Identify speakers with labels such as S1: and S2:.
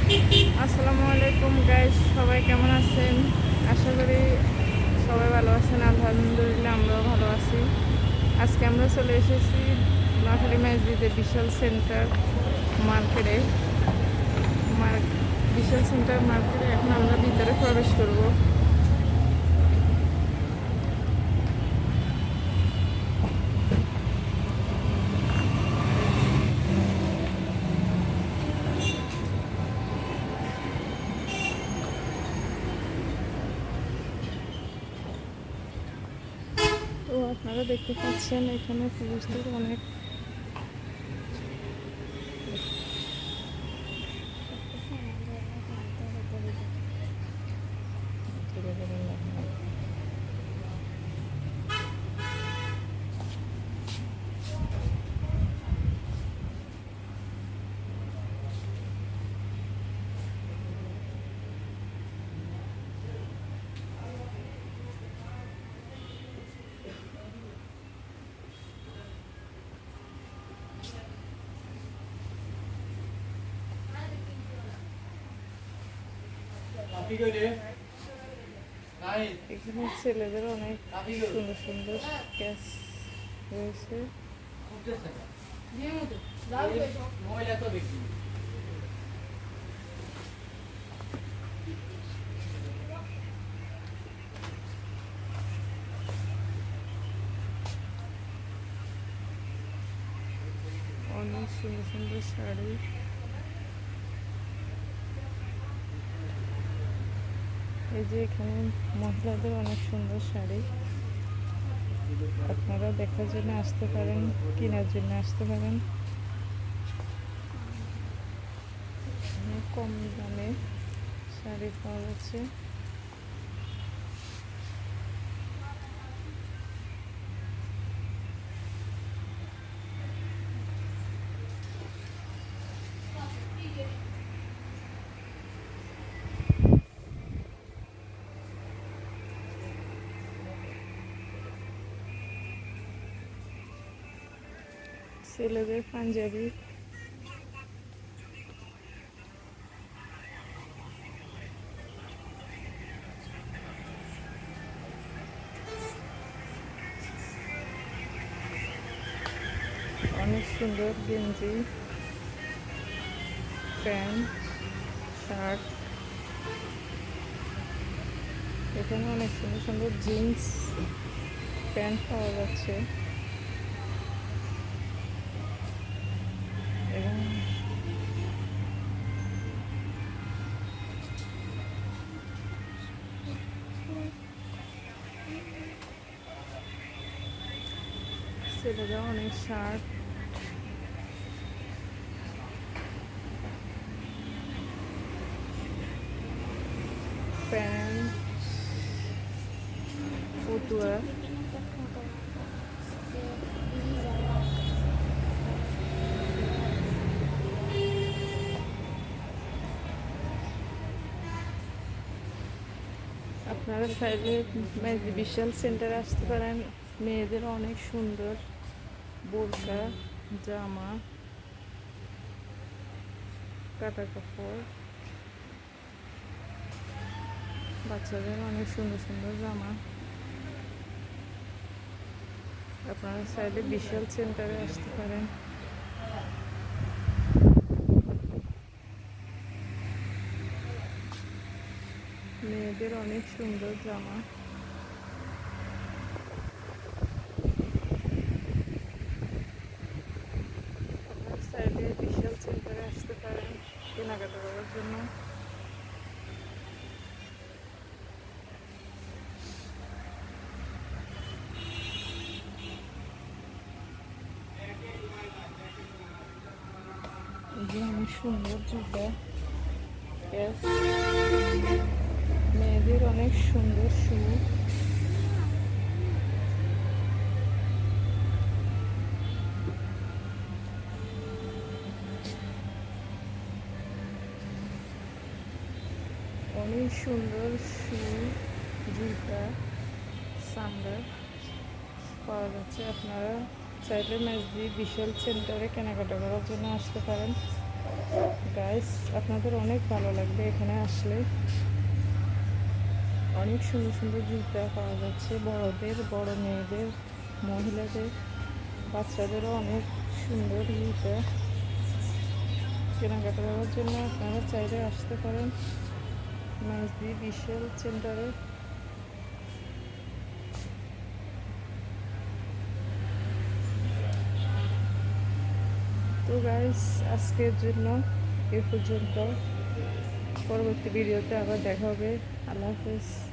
S1: আসসালামু আলাইকুম গাইস, সবাই কেমন আছেন? আশা করি সবাই ভালো আছেন। আলহামদুলিল্লাহ আমরাও ভালো আছি। আজকে আমরা চলে এসেছি নোয়াখালী মসজিদে বিশাল সেন্টার মার্কেটে। বিশাল সেন্টার মার্কেটে এখন আমরা ভিতরে প্রবেশ করব। তো আপনারা দেখতে পাচ্ছেন এখানে পুরুষদের অনেক এখানে ছেলেদের অনেক সুন্দর সুন্দর ক্যাশ রয়েছে। অনেক সুন্দর সুন্দর শাড়ি। এই যে এখানে মহিলাদের অনেক সুন্দর শাড়ি, আপনারা দেখার জন্য আসতে পারেন, কেনার জন্য আসতে পারেন। অনেক কম দামে শাড়ি পাওয়া যাচ্ছে। ছেলেদের পাঞ্জাবি, অনেক সুন্দর গেঞ্জি, প্যান্ট, শার্ট। এখানে অনেক সুন্দর সুন্দর জিন্স প্যান্ট পাওয়া যাচ্ছে এবং ছেলেরা অনেক শার্ট, প্যান্ট, ফতুয়া। আপনারা চাইলে বিশাল সেন্টারে আসতে পারেন। মেয়েদের অনেক সুন্দর বোরকা, জামা, কাটা কাপড়, বাচ্চাদের অনেক সুন্দর সুন্দর জামা। আপনারা চাইলে বিশাল সেন্টারে আসতে পারেন। মেয়েদের অনেক সুন্দর জামা। আপনারা চাইলে বিশাল সেন্টারে আসতে পারেন কেনাকাটা করার জন্য। এই যে অনেক সুন্দর জুতা, মেয়েদের অনেক সুন্দর শু, অনেক সুন্দর শু, জুতা, সান্ডাল পাওয়া যাচ্ছে। আপনারা চাইলে মসজিদ বিশাল সেন্টারে কেনাকাটা করার জন্য আসতে পারেন। গাইস আপনাদের অনেক ভালো লাগবে এখানে আসলে। অনেক সুন্দর সুন্দর জুতা পাওয়া যাচ্ছে, বড়দের, বড় মেয়েদের, মহিলাদের, বাচ্চাদেরও অনেক সুন্দর জুতা। কেনাকাটা করার জন্য আপনারা চাইলে আসতে পারেন মেজদি বিশাল সেন্টারে। তো গাইস আজকের জন্য এ পর্যন্ত। পরবর্তী ভিডিওতে আবার দেখা হবে। আল্লাহ হাফেজ।